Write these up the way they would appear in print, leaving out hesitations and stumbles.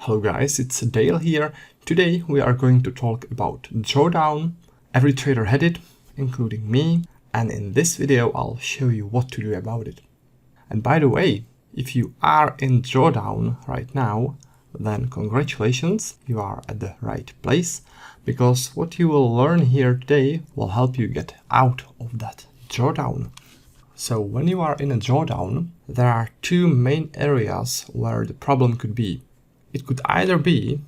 Hello guys, it's Dale here. Today we are going to talk about drawdown. Every trader had it, including me, and in this video I'll show you what to do about it. And by the way, if you are in drawdown right now, then congratulations, you are at the right place, because what you will learn here today will help you get out of that drawdown. So when you are in a drawdown, there are two main areas where the problem could be. It could either be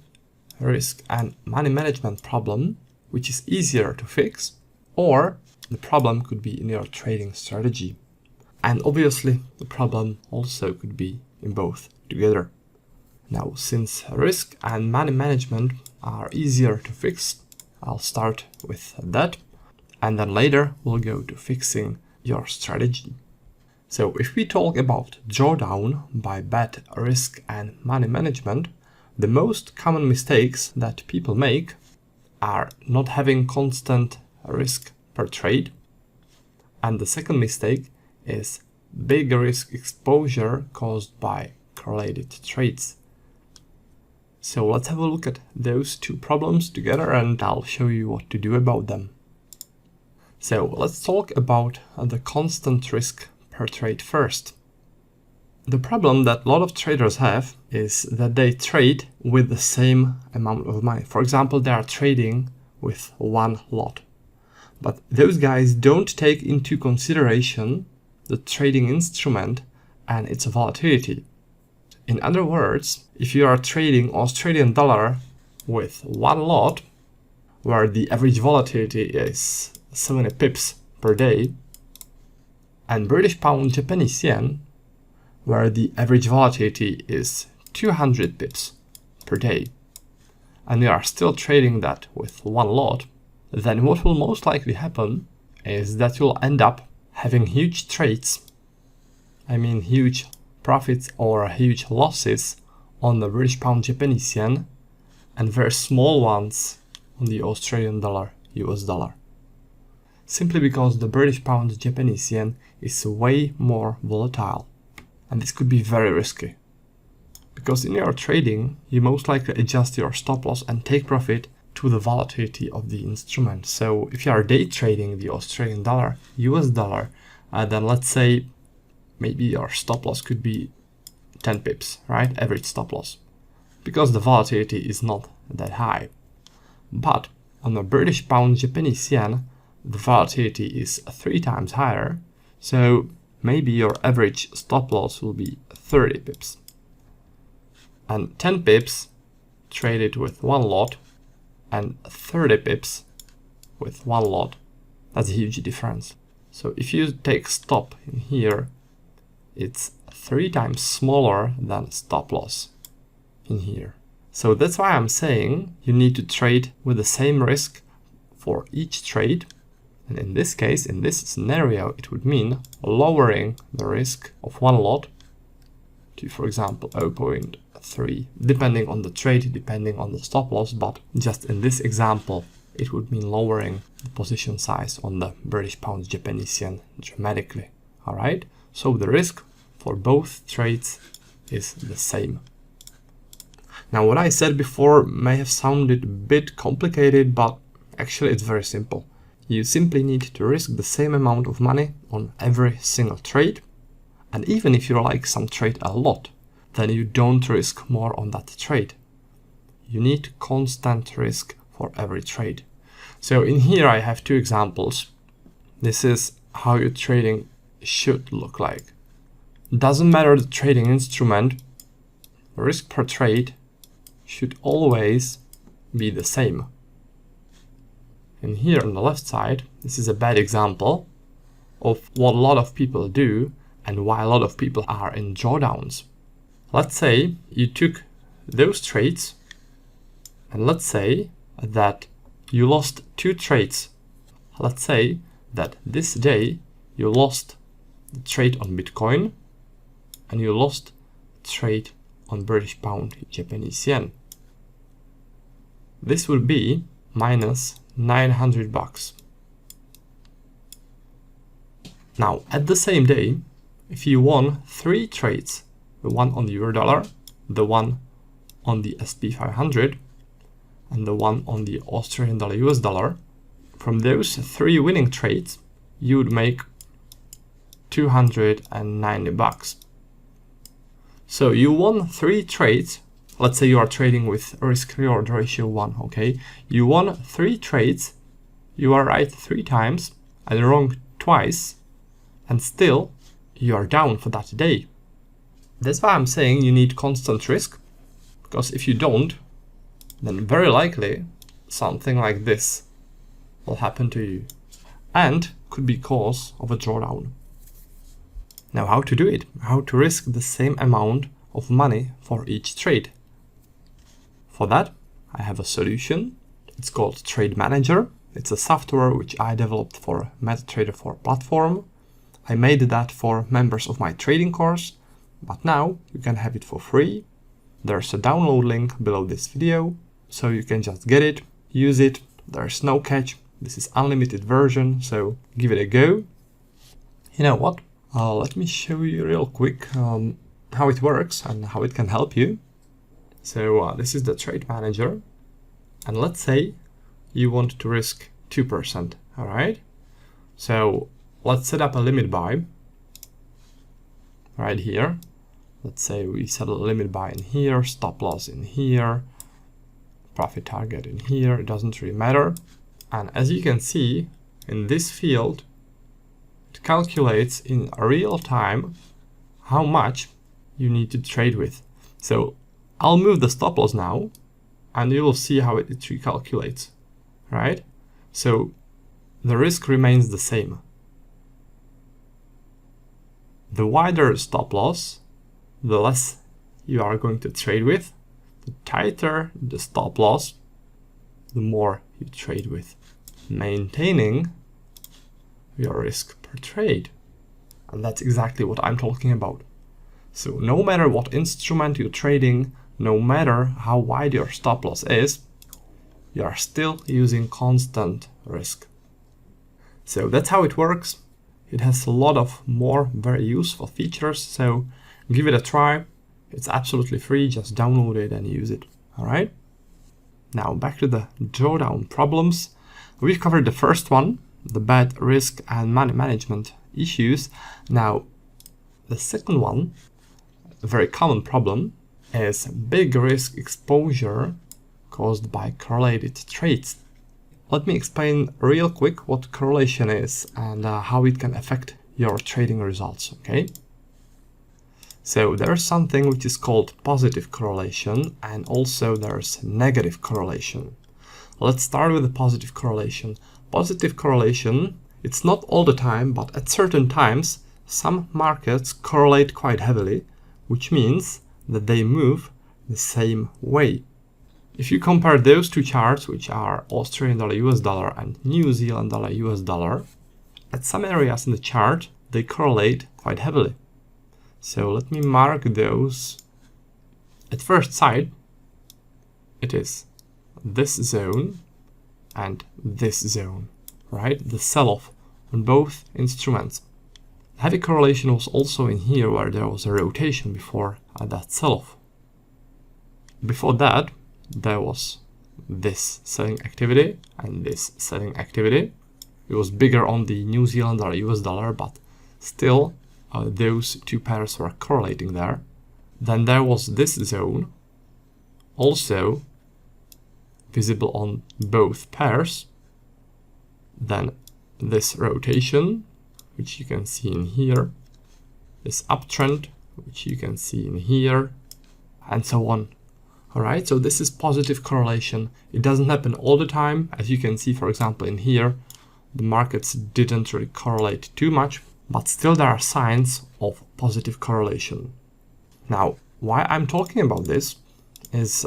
a risk and money management problem, which is easier to fix, or the problem could be in your trading strategy. And obviously the problem also could be in both together. Now, since risk and money management are easier to fix, I'll start with that, and then later we'll go to fixing your strategy. So if we talk about drawdown by bad risk and money management, the most common mistakes that people make are not having constant risk per trade. And the second mistake is big risk exposure caused by correlated trades. So let's have a look at those two problems together and I'll show you what to do about them. So let's talk about the constant risk per trade first. The problem that a lot of traders have is that they trade with the same amount of money. For example, they are trading with one lot. But those guys don't take into consideration the trading instrument and its volatility. In other words, if you are trading Australian dollar with one lot, where the average volatility is 70 pips per day, and British pound Japanese yen, where the average volatility is 200 pips per day, and you are still trading that with one lot, then what will most likely happen is that you'll end up having huge trades, huge profits or huge losses on the British pound Japanese yen, and very small ones on the Australian dollar, US dollar. Simply because the British pound Japanese yen is way more volatile. And this could be very risky. Because in your trading, you most likely adjust your stop loss and take profit to the volatility of the instrument. So if you are day trading the Australian dollar, US dollar, then let's say maybe your stop loss could be 10 pips, right? Average stop loss. Because the volatility is not that high. But on the British pound Japanese yen, the volatility is 3 times higher, so maybe your average stop loss will be 30 pips. And 10 pips traded with one lot and 30 pips with one lot, that's a huge difference. So if you take stop in here, it's 3 times smaller than stop loss in here. So that's why I'm saying you need to trade with the same risk for each trade. And in this case, in this scenario, it would mean lowering the risk of one lot to, for example, 0.3, depending on the trade, depending on the stop loss. But just in this example, it would mean lowering the position size on the British pound Japanese yen dramatically. All right. So the risk for both trades is the same. Now, what I said before may have sounded a bit complicated, but actually it's very simple. You simply need to risk the same amount of money on every single trade. And even if you like some trade a lot, then you don't risk more on that trade. You need constant risk for every trade. So in here I have two examples. This is how your trading should look like. Doesn't matter the trading instrument, risk per trade should always be the same. And here on the left side, this is a bad example of what a lot of people do and why a lot of people are in drawdowns. Let's say you took those trades and let's say that you lost 2 trades. Let's say that this day you lost the trade on Bitcoin and you lost the trade on British pound Japanese yen. This will be minus $900. Now, at the same day, if you won 3 trades, the one on the euro dollar, the one on the SP 500 and the one on the Australian dollar US dollar, from those 3 winning trades, you would make $290. So you won 3 trades. Let's say you are trading with risk reward ratio 1, okay? You won 3 trades, you are right 3 times and wrong twice, and still you are down for that day. That's why I'm saying you need constant risk, because if you don't, then very likely something like this will happen to you and could be cause of a drawdown. Now, how to do it? How to risk the same amount of money for each trade? For that, I have a solution. It's called Trade Manager. It's a software which I developed for MetaTrader 4 platform. I made that for members of my trading course, but now you can have it for free. There's a download link below this video, so you can just get it, use it. There's no catch. This is unlimited version, so give it a go. You know what? Let me show you real quick how it works and how it can help you. So this is the Trade Manager, and let's say you want to risk 2%, all right? So let's set up a limit buy right here. Let's say we set a limit buy in here, stop loss in here, profit target in here, it doesn't really matter. And as you can see in this field, it calculates in real time how much you need to trade with. So I'll move the stop loss now and you will see how it recalculates, right? So the risk remains the same. The wider stop loss, the less you are going to trade with. The tighter the stop loss, the more you trade with, maintaining your risk per trade. And that's exactly what I'm talking about. So no matter what instrument you're trading, no matter how wide your stop loss is, you are still using constant risk. So that's how it works. It has a lot of more very useful features, so give it a try. It's absolutely free, just download it and use it, all right? Now back to the drawdown problems. We've covered the first one, the bad risk and money management issues. Now, the second one, a very common problem, is big risk exposure caused by correlated trades. Let me explain real quick what correlation is and how it can affect your trading results, okay? So there's something which is called positive correlation, and also there's negative correlation. Let's start with the positive correlation. Positive correlation, it's not all the time, but at certain times, some markets correlate quite heavily, which means that they move the same way. If you compare those two charts, which are Australian dollar US dollar and New Zealand dollar US dollar, at some areas in the chart, they correlate quite heavily. So let me mark those. At first sight, it is this zone and this zone, right? The sell-off on both instruments. Heavy correlation was also in here where there was a rotation before that sell-off. Before that, there was this selling activity and this selling activity. It was bigger on the New Zealand dollar US dollar, but still those two pairs were correlating there. Then there was this zone, also visible on both pairs. Then this rotation, which you can see in here, this uptrend, which you can see in here, and so on. All right, so this is positive correlation. It doesn't happen all the time. As you can see, for example, in here, the markets didn't really correlate too much, but still there are signs of positive correlation. Now, why I'm talking about this is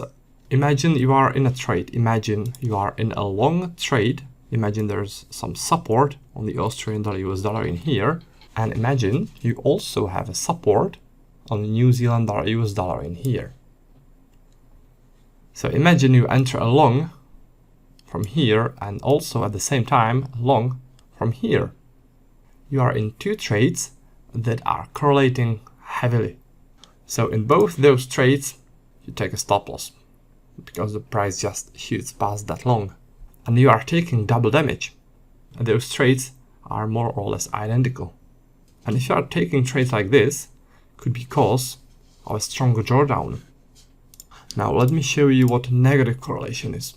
imagine you are in a trade. Imagine you are in a long trade. Imagine there's some support on the Australian dollar US dollar in here. And imagine you also have a support on the New Zealand dollar US dollar in here. So imagine you enter a long from here and also at the same time long from here. You are in two trades that are correlating heavily. So in both those trades, you take a stop loss because the price just shoots past that long. And you are taking double damage. And those trades are more or less identical. And if you are taking trades like this, could be because of a stronger drawdown. Now let me show you what negative correlation is.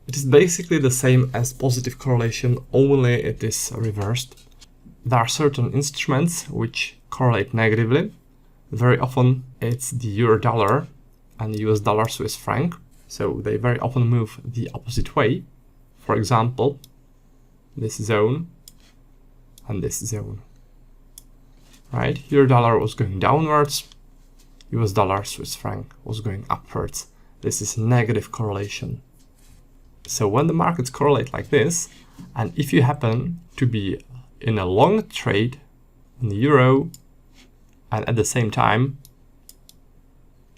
It is basically the same as positive correlation, only it is reversed. There are certain instruments which correlate negatively. Very often it's the euro dollar and US dollar Swiss franc. So they very often move the opposite way. For example, this zone and this zone. Right? Euro dollar was going downwards. US dollar Swiss franc was going upwards. This is negative correlation. So when the markets correlate like this, and if you happen to be in a long trade in the euro and at the same time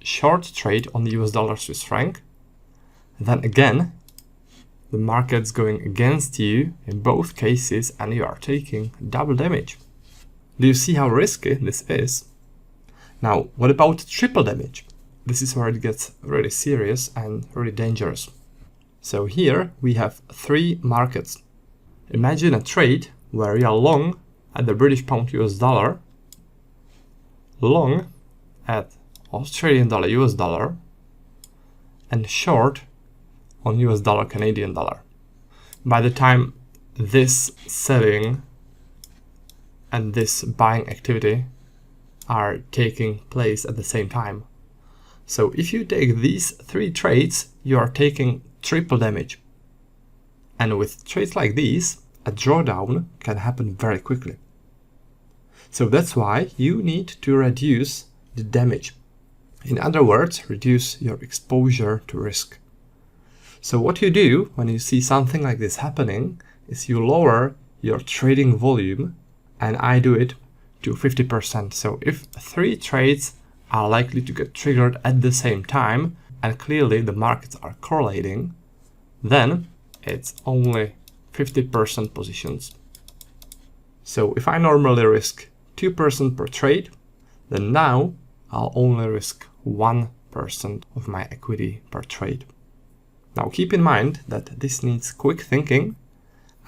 short trade on the US dollar Swiss franc, then again the market's going against you in both cases and you are taking double damage. Do you see how risky this is? Now, what about triple damage? This is where it gets really serious and really dangerous. So here we have three markets. Imagine a trade where you are long at the British pound US dollar, long at Australian dollar US dollar, and short on US dollar Canadian dollar. By the time this selling and this buying activity are taking place at the same time. So if you take these three trades, you are taking triple damage. And with trades like these, a drawdown can happen very quickly. So that's why you need to reduce the damage. In other words, reduce your exposure to risk. So what you do when you see something like this happening is you lower your trading volume, and I do it to 50%. So if three trades are likely to get triggered at the same time, and clearly the markets are correlating, then it's only 50% positions. So if I normally risk 2% per trade, then now I'll only risk 1% of my equity per trade. Now keep in mind that this needs quick thinking,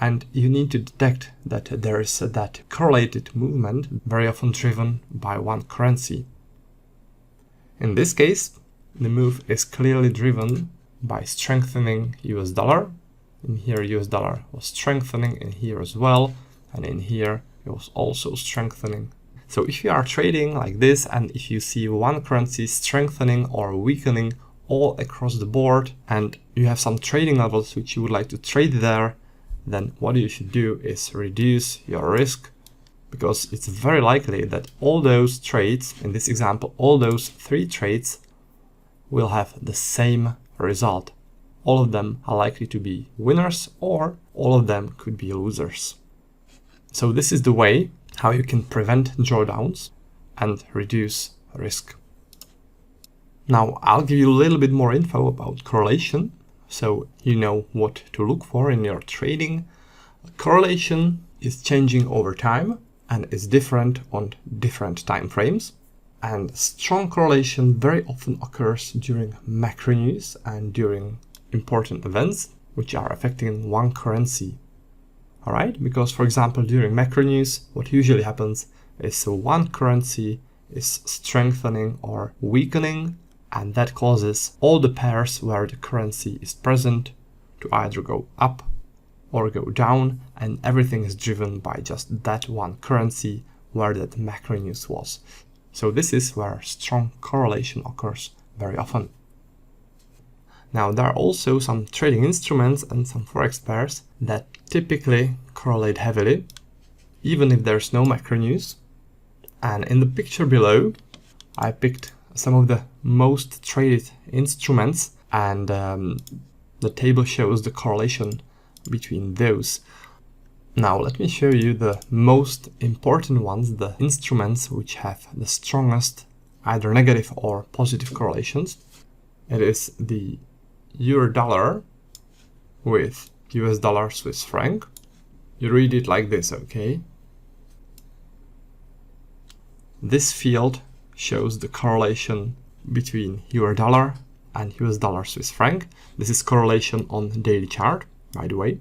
and you need to detect that there is that correlated movement, very often driven by one currency. In this case, the move is clearly driven by strengthening US dollar. In here, US dollar was strengthening, in here as well, and in here it was also strengthening. So if you are trading like this, and if you see one currency strengthening or weakening all across the board, and you have some trading levels which you would like to trade there, then what you should do is reduce your risk, because it's very likely that all those trades, in this example, all those three trades will have the same result. All of them are likely to be winners, or all of them could be losers. So this is the way how you can prevent drawdowns and reduce risk. Now I'll give you a little bit more info about correlation, so you know what to look for in your trading. Correlation is changing over time and is different on different time frames. And strong correlation very often occurs during macro news and during important events which are affecting one currency. Alright, because for example during macro news, what usually happens is one currency is strengthening or weakening, and that causes all the pairs where the currency is present to either go up or go down, and everything is driven by just that one currency where that macro news was. So this is where strong correlation occurs very often. Now there are also some trading instruments and some forex pairs that typically correlate heavily, even if there's no macro news. And in the picture below, I picked some of the most traded instruments, and the table shows the correlation between those. Now let me show you the most important ones, the instruments which have the strongest either negative or positive correlations. It is the euro dollar with US dollar Swiss franc. You read it like this, okay? This field shows the correlation between euro dollar and US dollar Swiss franc. This is correlation on the daily chart, by the way.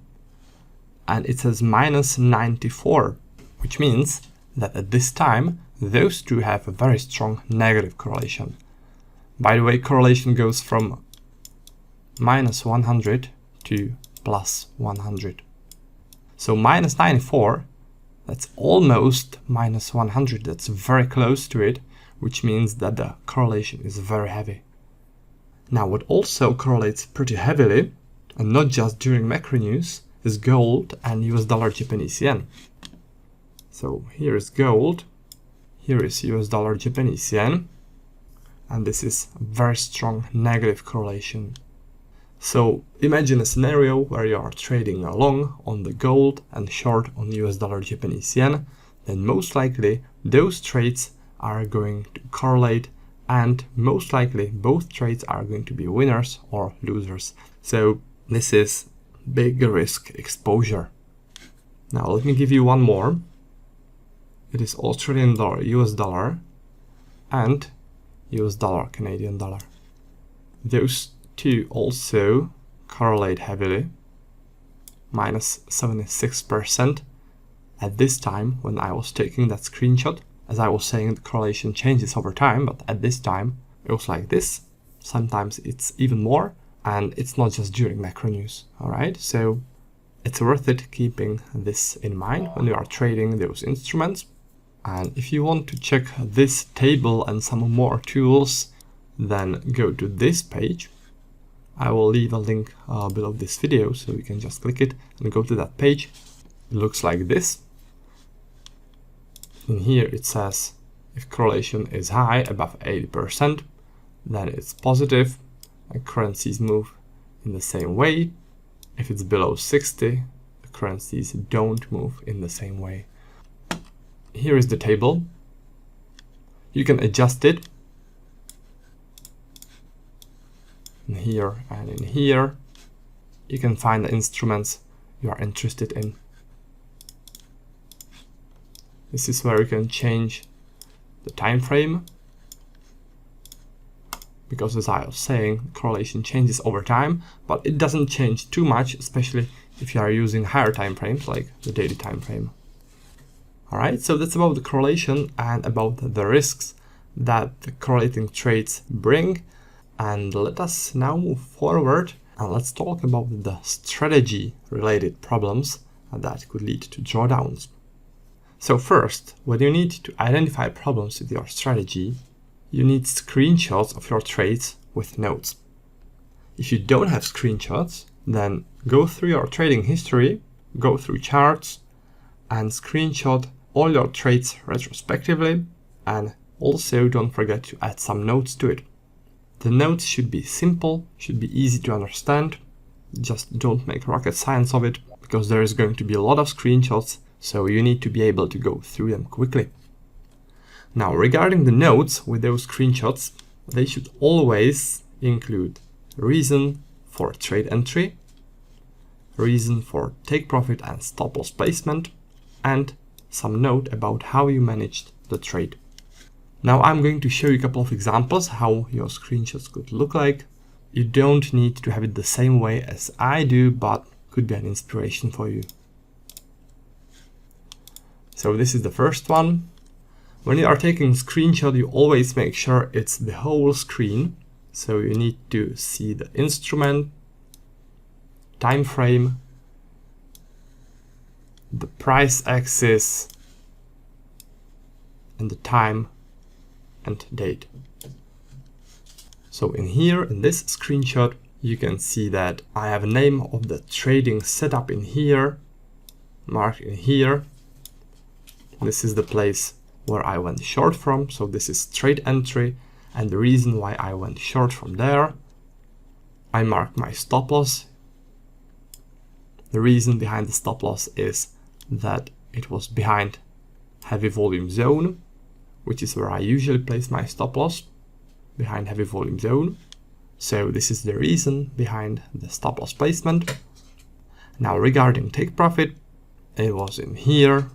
And it says minus 94, which means that at this time, those two have a very strong negative correlation. By the way, correlation goes from minus 100 to plus 100. So minus 94, that's almost minus 100, that's very close to it, which means that the correlation is very heavy. Now, what also correlates pretty heavily, and not just during macro news, is gold and US dollar Japanese yen. So here is gold, here is US dollar Japanese yen, and this is a very strong negative correlation. So imagine a scenario where you are trading long on the gold and short on US dollar Japanese yen, then most likely those trades are going to correlate, and most likely both trades are going to be winners or losers. So this is big risk exposure. Now let me give you one more. It is Australian dollar, US dollar, and US dollar, Canadian dollar. Those two also correlate heavily, minus 76% at this time when I was taking that screenshot. As I was saying, the correlation changes over time, but at this time it was like this. Sometimes it's even more, and it's not just during macro news. All right, so it's worth it keeping this in mind when you are trading those instruments. And if you want to check this table and some more tools, then go to this page. I will leave a link below this video, so you can just click it and go to that page. It looks like this. In here it says if correlation is high, above 80%, then it's positive and currencies move in the same way. If it's below 60, the currencies don't move in the same way. Here is the table. You can adjust it in here and in here. You can find the instruments you are interested in. This is where you can change the time frame, because as I was saying, correlation changes over time, but it doesn't change too much, especially if you are using higher time frames like the daily time frame. All right, so that's about the correlation and about the risks that the correlating trades bring. And let us now move forward and let's talk about the strategy related problems that could lead to drawdowns. So first, when you need to identify problems with your strategy, you need screenshots of your trades with notes. If you don't have screenshots, then go through your trading history, go through charts, and screenshot all your trades retrospectively, and also don't forget to add some notes to it. The notes should be simple, should be easy to understand. Just don't make rocket science of it, because there is going to be a lot of screenshots, so you need to be able to go through them quickly. Now, regarding the notes with those screenshots, they should always include reason for trade entry, reason for take profit and stop loss placement, and some note about how you managed the trade. Now I'm going to show you a couple of examples how your screenshots could look like. You don't need to have it the same way as I do, but could be an inspiration for you. So this is the first one. When you are taking a screenshot, you always make sure it's the whole screen. So you need to see the instrument, time frame, the price axis, and the time and date. So in here, in this screenshot, you can see that I have a name of the trading setup in here, marked in here. This is the place where I went short from, so this is trade entry, and the reason why I went short from there. I marked my stop loss. The reason behind the stop loss is that it was behind heavy volume zone, which is where I usually place my stop loss, behind heavy volume zone. So this is the reason behind the stop loss placement. Now regarding take profit, it was in here,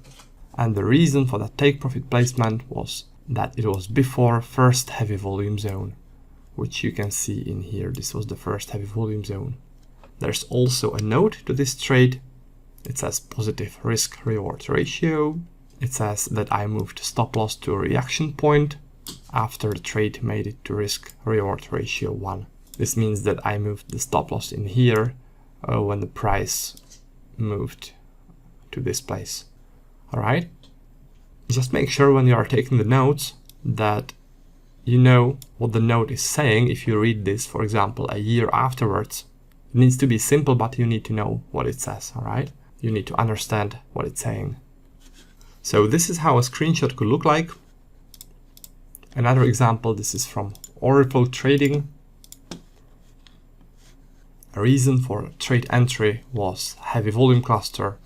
and the reason for that take profit placement was that it was before first heavy volume zone. which you can see in here. This was the first heavy volume zone. There's also a note to this trade. It says positive risk reward ratio. It says that I moved stop loss to a reaction point after the trade made it to risk reward ratio 1. This means that I moved the stop loss in here when the price moved to this place. Alright? Just make sure when you are taking the notes that you know what the note is saying. If you read this, for example, a year afterwards, it needs to be simple, but you need to know what it says, alright? You need to understand what it's saying. So this is how a screenshot could look like. Another example, this is from Oriflow Trading. A reason for trade entry was heavy volume cluster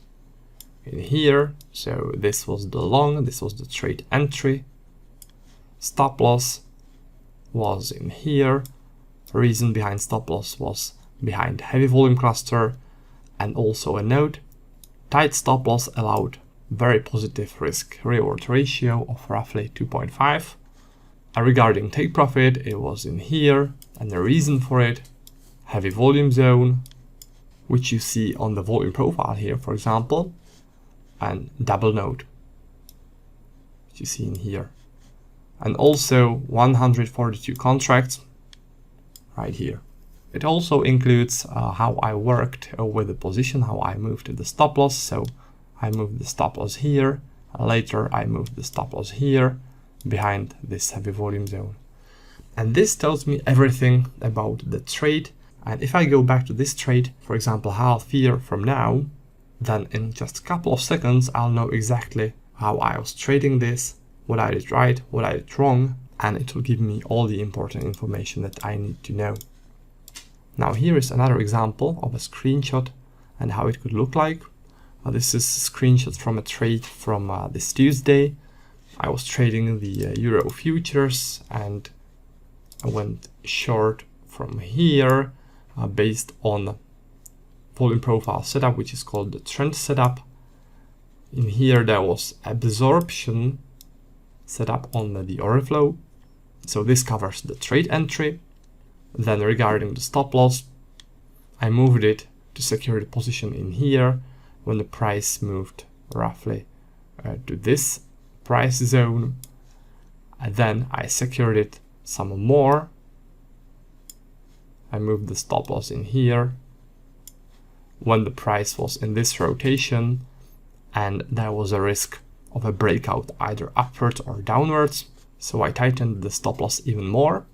in here. So this was the long, this was the trade entry. Stop loss was in here. The reason behind stop loss was behind heavy volume cluster, and also a note. Tight stop loss allowed very positive risk reward ratio of roughly 2.5. And regarding take profit, it was in here, and the reason for it, heavy volume zone, which you see on the volume profile here, for example, and double note, which you see in here. And also 142 contracts right here. It also includes how I worked with the position, how I moved the stop loss. So I moved the stop loss here, and later I moved the stop loss here behind this heavy volume zone. And this tells me everything about the trade. And if I go back to this trade, for example, half year from now, then in just a couple of seconds, I'll know exactly how I was trading this, what I did right, what I did wrong, and it will give me all the important information that I need to know. Now here is another example of a screenshot and how it could look like. This is a screenshot from a trade from this Tuesday. I was trading the Euro futures and I went short from here based on volume profile setup, which is called the trend setup. In here there was absorption setup on the Oriflow. So this covers the trade entry. Then regarding the stop loss, I moved it to secure the position in here when the price moved roughly to this price zone. And then I secured it some more. I moved the stop loss in here when the price was in this rotation and there was a risk of a breakout either upwards or downwards. So I tightened the stop loss even more.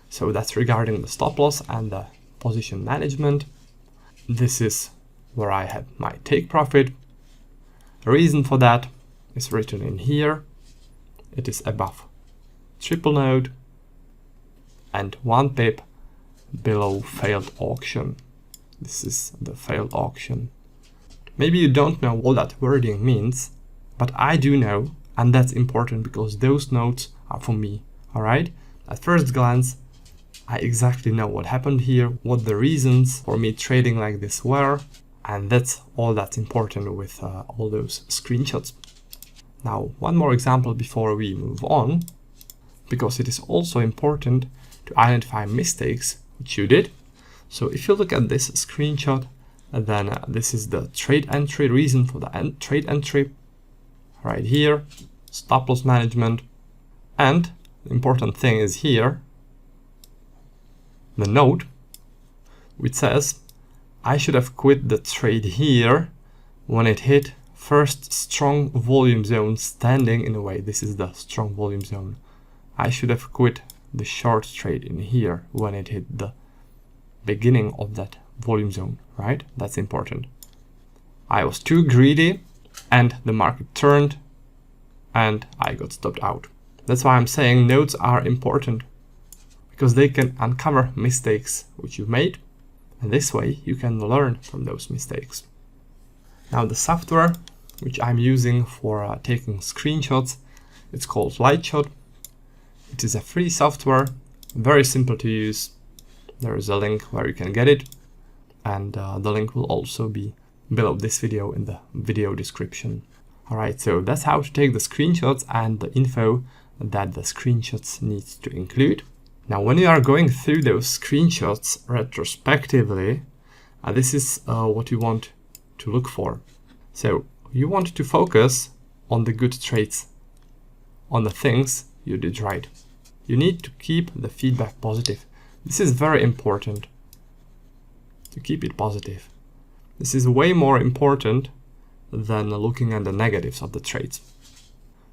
So that's regarding the stop loss and the position management. This is where I had my take profit. The reason for that is written in here. It is above triple node and 1 pip below failed auction. This is the failed auction. Maybe you don't know what that wording means, but I do know, and that's important because those notes are for me, alright? At first glance, I exactly know what happened here, what the reasons for me trading like this were, and that's all that's important with all those screenshots. Now, one more example before we move on, because it is also important to identify mistakes, which you did. So if you look at this screenshot, then this is the trade entry, reason for the trade entry, right here, stop loss management, and the important thing is here, the note, which says I should have quit the trade here when it hit first strong volume zone standing in a way. This is the strong volume zone. I should have quit the short trade in here when it hit the beginning of that volume zone, right? That's important. I was too greedy and the market turned and I got stopped out. That's why I'm saying notes are important, because they can uncover mistakes which you've made, and this way you can learn from those mistakes. Now the software which I'm using for taking screenshots, it's called Lightshot. It is a free software, very simple to use. There is a link where you can get it, and the link will also be below this video in the video description. Alright, so that's how to take the screenshots and the info that the screenshots need to include. Now, when you are going through those screenshots retrospectively, this is what you want to look for. So you want to focus on the good traits, on the things you did right. You need to keep the feedback positive. This is very important, to keep it positive. This is way more important than looking at the negatives of the trades.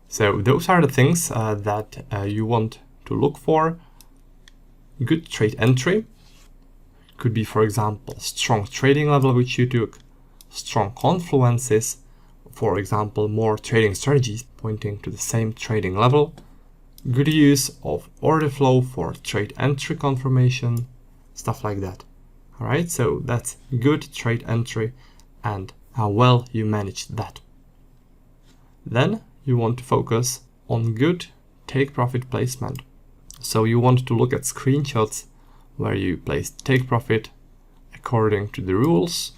So those are the things that you want to look for. Good trade entry could be, for example, strong trading level which you took, strong confluences, for example, more trading strategies pointing to the same trading level, good use of order flow for trade entry confirmation, stuff like that. All right, so that's good trade entry and how well you managed that. Then you want to focus on good take profit placement. So you want to look at screenshots where you placed take profit according to the rules,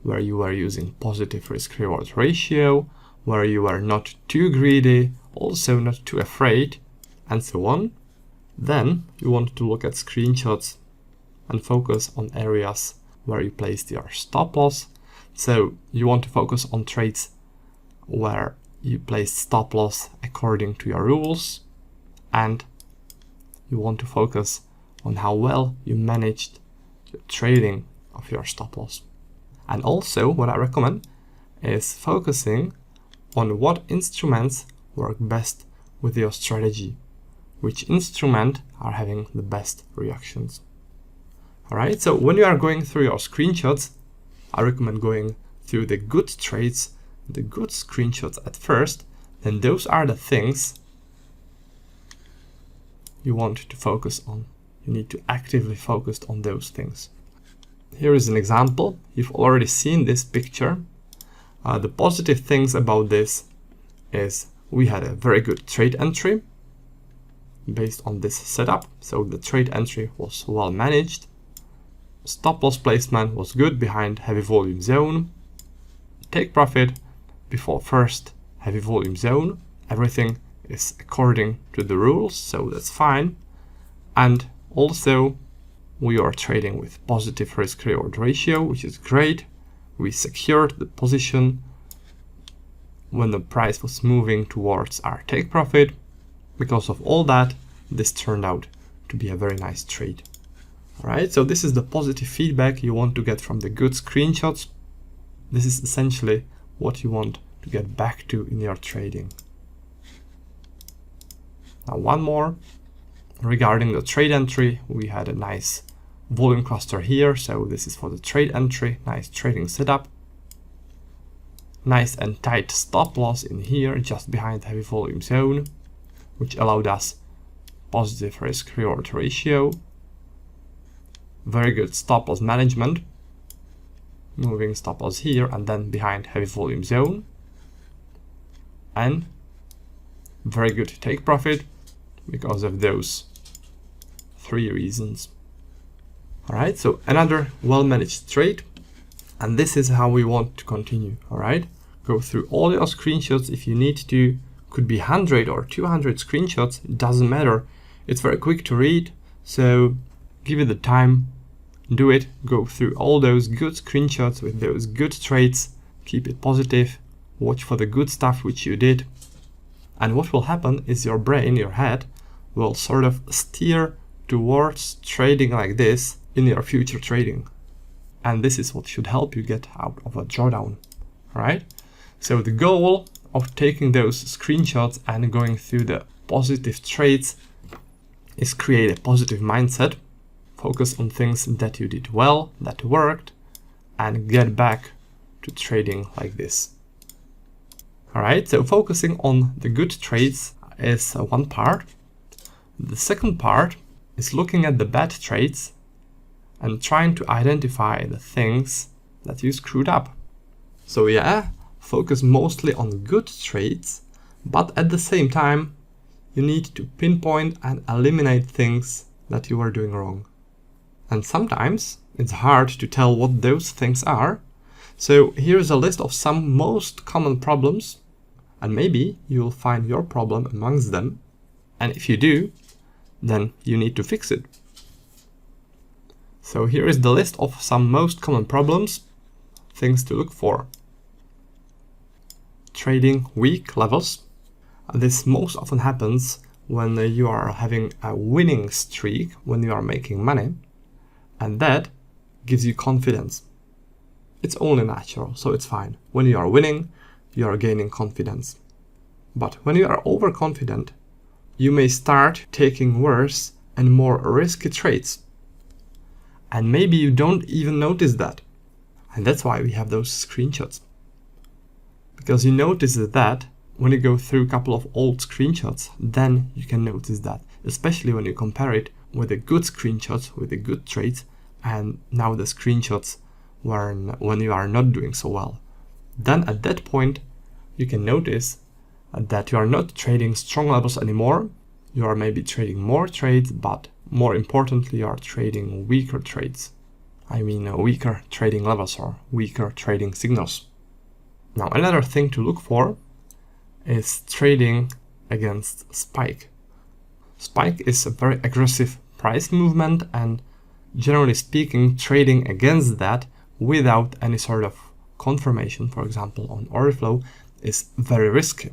where you were using positive risk reward ratio, where you were not too greedy, also not too afraid, and so on. Then you want to look at screenshots and focus on areas where you placed your stop loss. So you want to focus on trades where you placed stop loss according to your rules, and you want to focus on how well you managed the trading of your stop loss. And also what I recommend is focusing on what instruments work best with your strategy, which instrument are having the best reactions. All right, so when you are going through your screenshots, I recommend going through the good trades, the good screenshots at first, then those are the things you want to focus on. You need to actively focus on those things. Here is an example. You've already seen this picture. The positive things about this is we had a very good trade entry based on this setup. So the trade entry was well managed. Stop loss placement was good behind heavy volume zone. Take profit before first heavy volume zone. Everything is according to the rules, so that's fine. And also we are trading with positive risk reward ratio, which is great. We secured the position when the price was moving towards our take profit. Because of all that, this turned out to be a very nice trade. All right, so this is the positive feedback you want to get from the good screenshots. This is essentially what you want to get back to in your trading. Now one more regarding the trade entry. We had a nice volume cluster here, so this is for the trade entry, nice trading setup. Nice and tight stop loss in here, just behind heavy volume zone, which allowed us positive risk reward ratio. Very good stop loss management, moving stop loss here and then behind heavy volume zone. And very good take profit because of those three reasons. All right, so another well-managed trade, and this is how we want to continue. All right, go through all your screenshots if you need to. Could be 100 or 200 screenshots, it doesn't matter. It's very quick to read, so give it the time, do it, go through all those good screenshots with those good trades, keep it positive, watch for the good stuff which you did. And what will happen is your brain, your head, will sort of steer towards trading like this in your future trading. And this is what should help you get out of a drawdown. All right, so the goal of taking those screenshots and going through the positive trades is create a positive mindset, focus on things that you did well, that worked, and get back to trading like this. All right, so focusing on the good trades is one part. The second part is looking at the bad trades and trying to identify the things that you screwed up. So yeah, focus mostly on good trades, but at the same time, you need to pinpoint and eliminate things that you are doing wrong. And sometimes it's hard to tell what those things are. So here's a list of some most common problems, and maybe you'll find your problem amongst them. And if you do, then you need to fix it. So here is the list of some most common problems, things to look for. Trading weak levels. This most often happens when you are having a winning streak, when you are making money, and that gives you confidence. It's only natural, so it's fine. When you are winning, you are gaining confidence. But when you are overconfident, you may start taking worse and more risky trades. And maybe you don't even notice that. And that's why we have those screenshots. Because you notice that when you go through a couple of old screenshots, then you can notice that, especially when you compare it with the good screenshots, with the good trades, and now the screenshots when you are not doing so well. Then at that point, you can notice that you are not trading strong levels anymore. You are maybe trading more trades, but more importantly, you are trading weaker trades. I mean, weaker trading levels or weaker trading signals. Now, another thing to look for is trading against spike. Spike is a very aggressive price movement, and generally speaking, trading against that without any sort of confirmation, for example, on order flow, is very risky.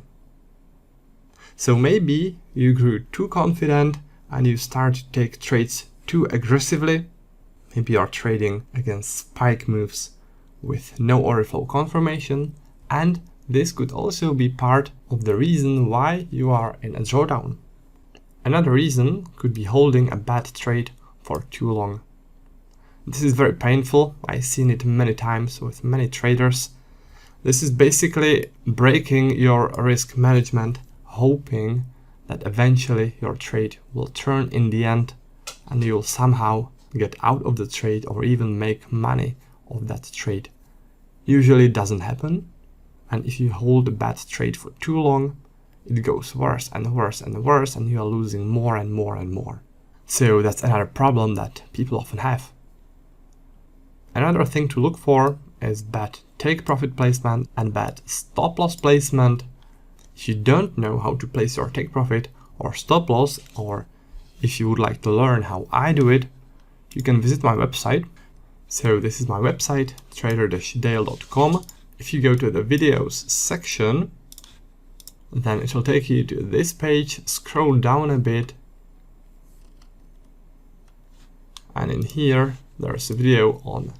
So maybe you grew too confident and you start to take trades too aggressively. Maybe you are trading against spike moves with no order flow confirmation, and this could also be part of the reason why you are in a drawdown. Another reason could be holding a bad trade for too long. This is very painful. I've seen it many times with many traders. This is basically breaking your risk management, hoping that eventually your trade will turn in the end and you'll somehow get out of the trade or even make money of that trade. Usually it doesn't happen, and if you hold a bad trade for too long, it goes worse and worse and worse, and you are losing more and more and more. So that's another problem that people often have. Another thing to look for is bad take profit placement and bad stop loss placement. If you don't know how to place your take profit or stop loss, or if you would like to learn how I do it, you can visit my website. So this is my website, trader-dale.com. If you go to the videos section, then it will take you to this page. Scroll down a bit, and in here there's a video on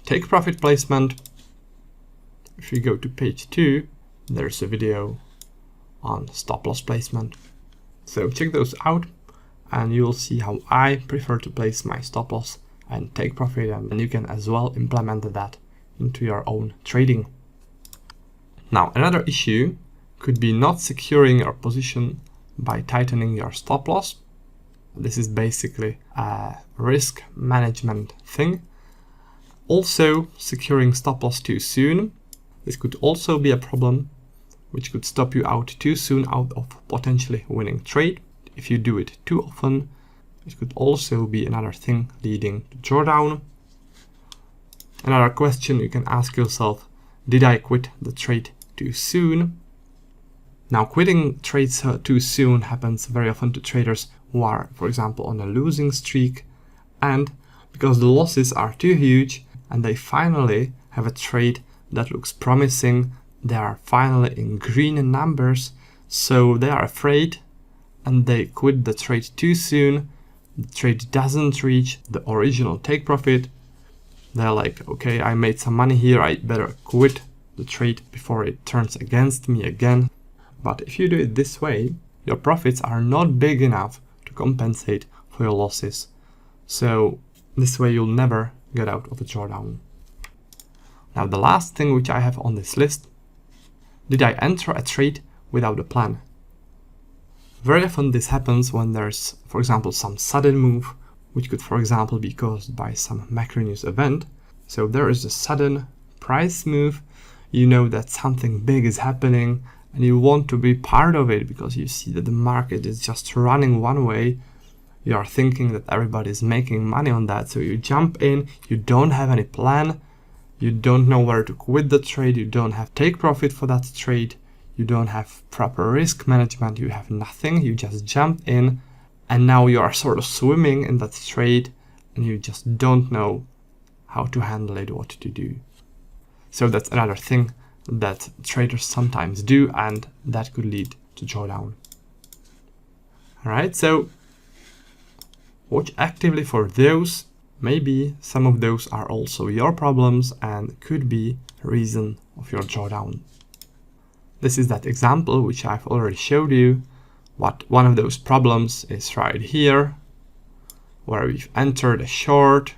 take profit placement. If you go to page 2, there's a video on stop loss placement. So check those out and you'll see how I prefer to place my stop loss and take profit, and you can as well implement that into your own trading. Now, another issue could be not securing your position by tightening your stop loss. This is basically a risk management thing. Also, securing stop loss too soon. This could also be a problem, which could stop you out too soon out of potentially winning trade. If you do it too often, it could also be another thing leading to drawdown. Another question you can ask yourself, did I quit the trade too soon? Now, quitting trades too soon happens very often to traders who are, for example, on a losing streak, and because the losses are too huge and they finally have a trade that looks promising, they are finally in green numbers, so they are afraid and they quit the trade too soon. The trade doesn't reach the original take profit. They're like, okay, I made some money here, I better quit the trade before it turns against me again. But if you do it this way, your profits are not big enough to compensate for your losses. So this way you'll never get out of a drawdown. Now, the last thing which I have on this list, did I enter a trade without a plan? Very often this happens when there's, for example, some sudden move, which could, for example, be caused by some macro news event. So there is a sudden price move, you know that something big is happening and you want to be part of it because you see that the market is just running one way. You are thinking that everybody is making money on that, so you jump in, you don't have any plan, you don't know where to quit the trade, you don't have take profit for that trade, you don't have proper risk management, you have nothing, you just jump in and now you are sort of swimming in that trade and you just don't know how to handle it, what to do. So that's another thing that traders sometimes do, and that could lead to drawdown. Alright, so watch actively for those. Maybe some of those are also your problems and could be a reason of your drawdown. This is that example which I've already showed you. What one of those problems is right here, where we've entered a short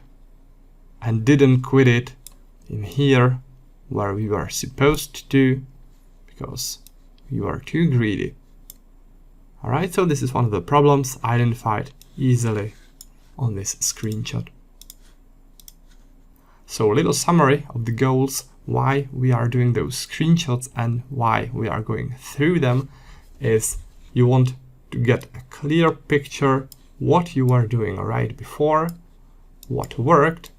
and didn't quit it in here where we were supposed to, because we were too greedy. Alright, so this is one of the problems identified easily on this screenshot. So a little summary of the goals, why we are doing those screenshots and why we are going through them, is you want to get a clear picture what you were doing right before, what worked,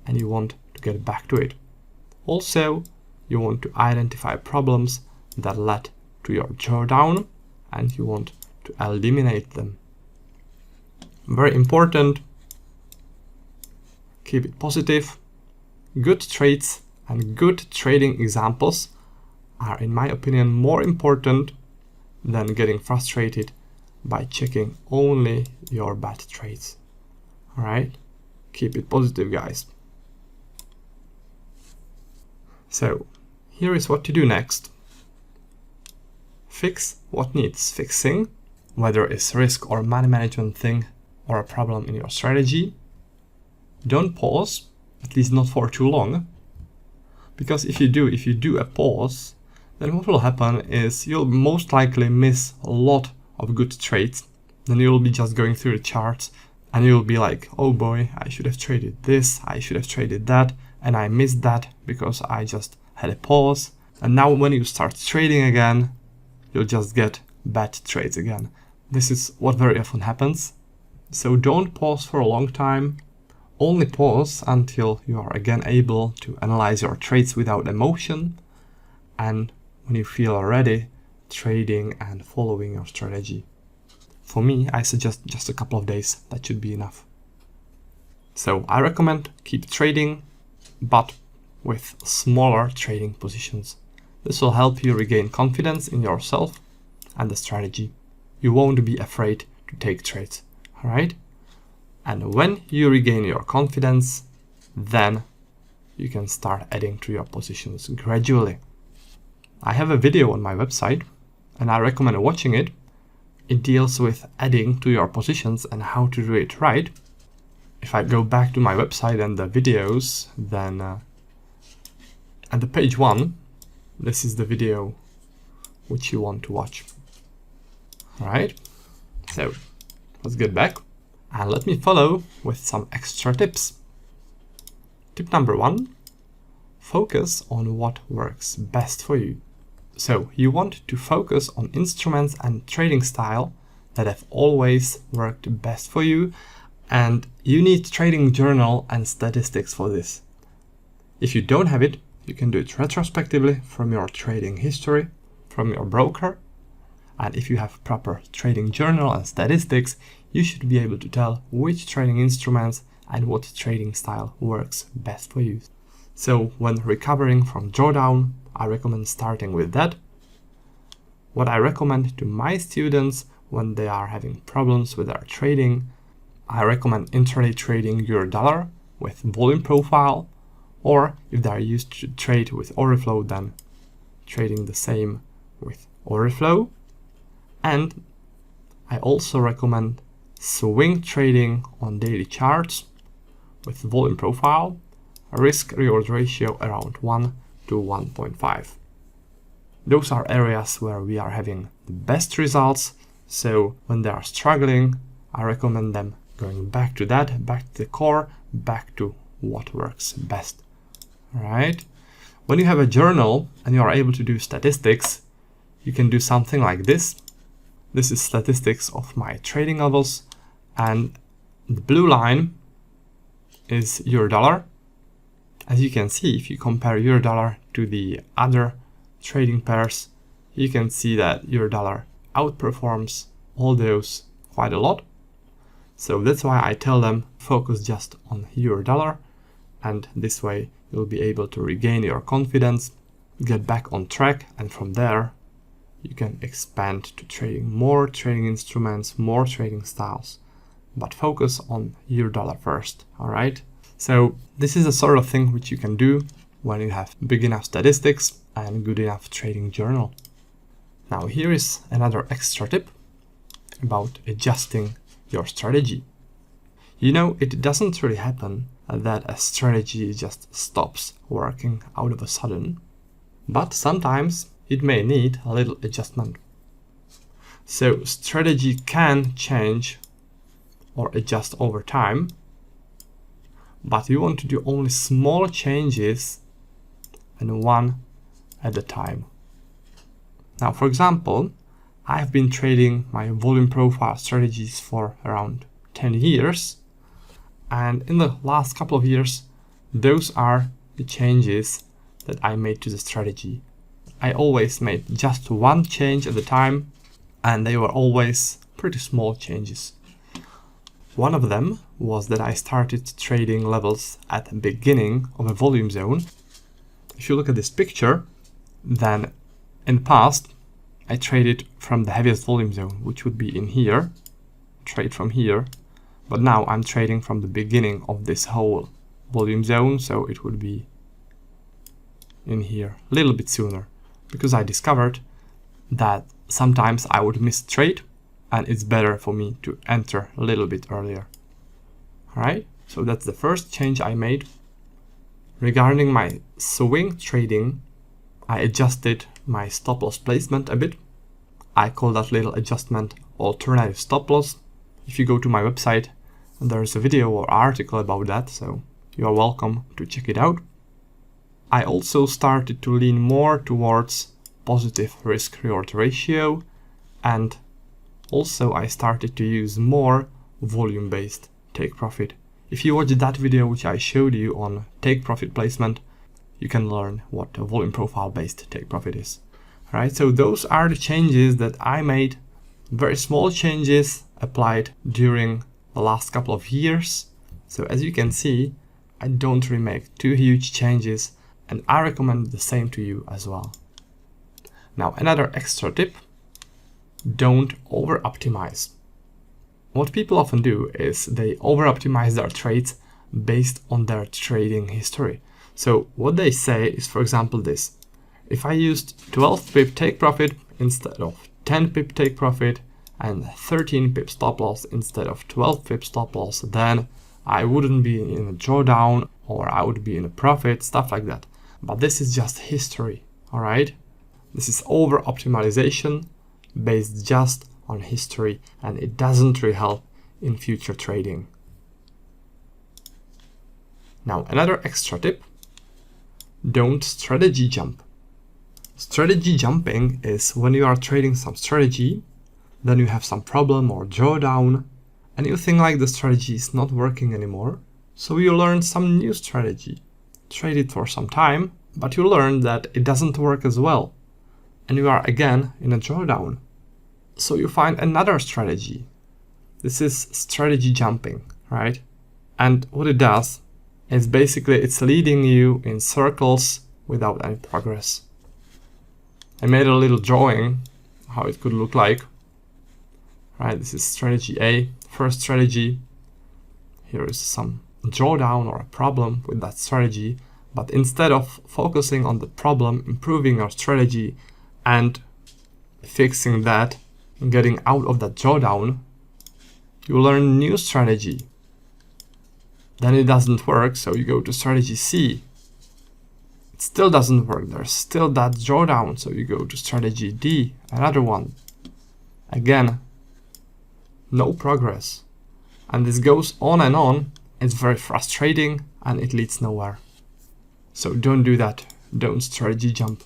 and you want to get back to it. Also, you want to identify problems that led to your drawdown and you want to eliminate them. Very important, keep it positive. Good trades and good trading examples are, in my opinion, more important than getting frustrated by checking only your bad trades. Alright, keep it positive, guys. So, here is what to do next. Fix what needs fixing, whether it's risk or money management thing or a problem in your strategy. Don't pause, at least not for too long, because if you do a pause, then what will happen is you'll most likely miss a lot of good trades. Then you'll be just going through the charts and you'll be like, oh boy, I should have traded this, I should have traded that, and I missed that because I just had a pause. And now when you start trading again, you'll just get bad trades again. This is what very often happens. So don't pause for a long time. Only pause until you are again able to analyze your trades without emotion, and when you feel ready, trading and following your strategy. For me, I suggest just a couple of days, that should be enough. So I recommend keep trading, but with smaller trading positions. This will help you regain confidence in yourself and the strategy. You won't be afraid to take trades, alright? And when you regain your confidence, then you can start adding to your positions gradually. I have a video on my website and I recommend watching it. It deals with adding to your positions and how to do it right. If I go back to my website and the videos, then at the page 1, this is the video which you want to watch. Alright, so let's get back. And let me follow with some extra tips. Tip number 1, focus on what works best for you. So you want to focus on instruments and trading style that have always worked best for you, and you need trading journal and statistics for this. If you don't have it, you can do it retrospectively from your trading history, from your broker. And if you have proper trading journal and statistics, you should be able to tell which trading instruments and what trading style works best for you. So when recovering from drawdown, I recommend starting with that. What I recommend to my students when they are having problems with their trading, I recommend intraday trading euro-dollar with volume profile, or if they are used to trade with order flow, then trading the same with order flow. And I also recommend swing trading on daily charts with volume profile, risk reward ratio around 1 to 1.5. Those are areas where we are having the best results, so when they are struggling, I recommend them going back to that, back to the core, back to what works best. Alright? When you have a journal and you are able to do statistics, you can do something like this. This is statistics of my trading levels, and the blue line is euro-dollar. As you can see, if you compare euro-dollar to the other trading pairs, you can see that euro-dollar outperforms all those quite a lot. So that's why I tell them focus just on euro dollar, and this way you'll be able to regain your confidence, get back on track, and from there you can expand to trading more trading instruments, more trading styles, but focus on euro dollar first. All right. So this is the sort of thing which you can do when you have big enough statistics and good enough trading journal. Now here is another extra tip about adjusting your strategy. You know, it doesn't really happen that a strategy just stops working out of a sudden, but sometimes it may need a little adjustment. So strategy can change or adjust over time, but you want to do only small changes and one at a time. Now, for example, I've been trading my volume profile strategies for around 10 years. And in the last couple of years, those are the changes that I made to the strategy. I always made just one change at a time, and they were always pretty small changes. One of them was that I started trading levels at the beginning of a volume zone. If you look at this picture, then in the past, I traded from the heaviest volume zone, which would be in here, trade from here. But now I'm trading from the beginning of this whole volume zone, so it would be in here a little bit sooner, because I discovered that sometimes I would miss trade and it's better for me to enter a little bit earlier. All right, so that's the first change I made. Regarding my swing trading, I adjusted my stop loss placement a bit. I call that little adjustment alternative stop loss. If you go to my website, there's a video or article about that, so you are welcome to check it out. I also started to lean more towards positive risk-reward ratio, and also I started to use more volume-based take profit. If you watched that video which I showed you on take profit placement, you can learn what a volume profile-based take profit is. All right, so those are the changes that I made. Very small changes applied during the last couple of years. So as you can see, I don't really make too huge changes, and I recommend the same to you as well. Now, another extra tip, don't over optimize. What people often do is they over optimize their trades based on their trading history. So what they say is, for example, this: if I used 12 pip take profit instead of 10 pip take profit and 13 pip stop loss instead of 12 pip stop loss, then I wouldn't be in a drawdown, or I would be in a profit, stuff like that. But this is just history, all right? This is over optimization based just on history, and it doesn't really help in future trading. Now, another extra tip, don't strategy jump. Strategy jumping is when you are trading some strategy, then you have some problem or drawdown, and you think like the strategy is not working anymore. So you learn some new strategy, trade it for some time, but you learn that it doesn't work as well, and you are again in a drawdown. So you find another strategy. This is strategy jumping, right? And what it does is basically it's leading you in circles without any progress. I made a little drawing how it could look like. Right, this is strategy A, first strategy. Here is some drawdown or a problem with that strategy, but instead of focusing on the problem, improving your strategy and fixing that and getting out of that drawdown, you learn new strategy. Then it doesn't work, so you go to strategy C. It still doesn't work, there's still that drawdown, so you go to strategy D, another one. Again, no progress. And this goes on and on. It's very frustrating and it leads nowhere. So don't do that. Don't strategy jump.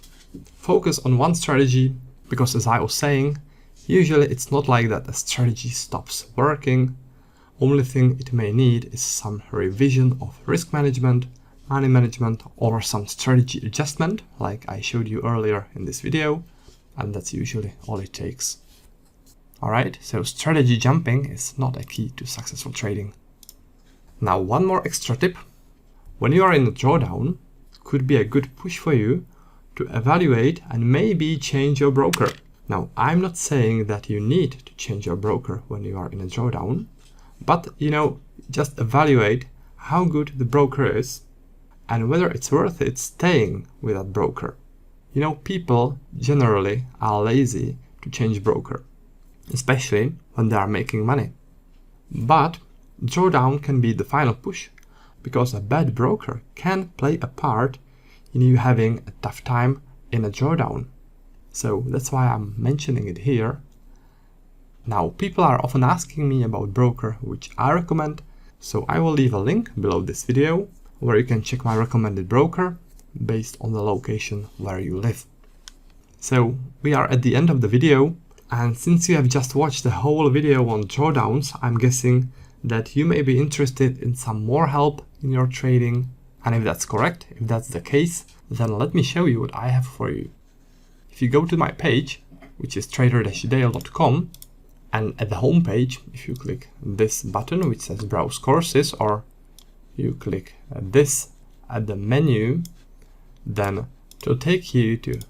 Focus on one strategy, because as I was saying, usually it's not like that a strategy stops working. Only thing it may need is some revision of risk management, money management, or some strategy adjustment, like I showed you earlier in this video, and that's usually all it takes. Alright, so strategy jumping is not a key to successful trading. Now, one more extra tip. When you are in a drawdown, it could be a good push for you to evaluate and maybe change your broker. Now, I'm not saying that you need to change your broker when you are in a drawdown, but just evaluate how good the broker is and whether it's worth it staying with that broker. People generally are lazy to change broker, especially when they are making money. But drawdown can be the final push, because a bad broker can play a part in you having a tough time in a drawdown. So that's why I'm mentioning it here. Now, people are often asking me about broker which I recommend, so I will leave a link below this video where you can check my recommended broker based on the location where you live. So we are at the end of the video, and since you have just watched the whole video on drawdowns, I'm guessing that you may be interested in some more help in your trading. And if that's correct, if that's the case, then let me show you what I have for you. If you go to my page, which is trader-dale.com, and at the home page, if you click this button which says browse courses, or you click this at the menu, then it will take you to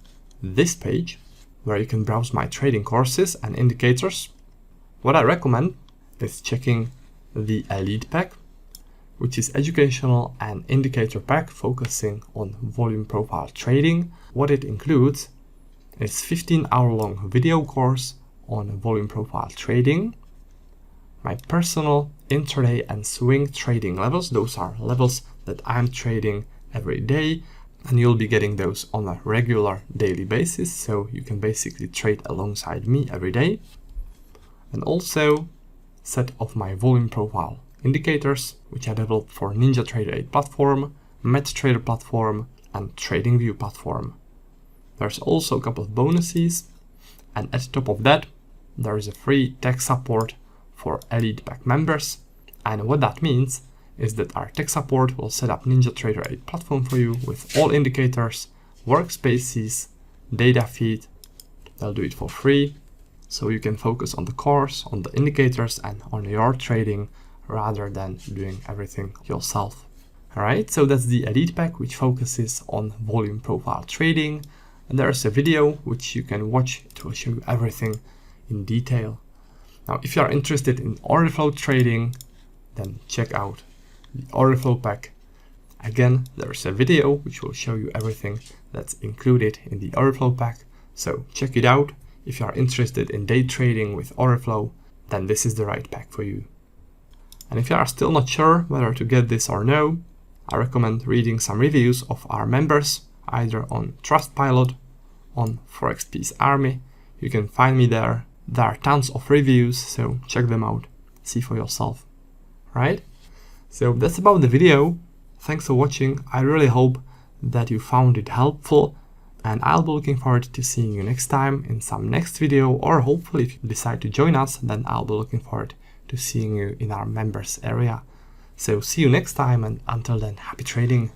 this page where you can browse my trading courses and indicators. What I recommend is checking the Elite pack, which is educational and indicator pack focusing on volume profile trading. What it includes is 15-hour-long video course on volume profile trading, my personal intraday and swing trading levels. Those are levels that I'm trading every day, and you'll be getting those on a regular daily basis, so you can basically trade alongside me every day. And also set of my volume profile indicators, which I developed for NinjaTrader 8 platform, MetaTrader platform, and TradingView platform. There's also a couple of bonuses, and at the top of that, there is a free tech support for Elite Pack members. And what that means is that our tech support will set up NinjaTrader 8 platform for you with all indicators, workspaces, data feed. They'll do it for free, so you can focus on the course, on the indicators, and on your trading rather than doing everything yourself. Alright, so that's the Elite Pack, which focuses on volume profile trading. And there's a video which you can watch to show you everything in detail. Now, if you are interested in order flow trading, then check out the order flow pack. Again, there's a video which will show you everything that's included in the order flow pack. So check it out. If you are interested in day trading with order flow, then this is the right pack for you. And if you are still not sure whether to get this or no, I recommend reading some reviews of our members, either on Trustpilot, on Forex Peace Army. You can find me there. There are tons of reviews, so check them out, see for yourself. Right? So that's about the video. Thanks for watching. I really hope that you found it helpful, and I'll be looking forward to seeing you next time in some next video, or hopefully if you decide to join us, then I'll be looking forward to seeing you in our members area. So see you next time, and until then, happy trading.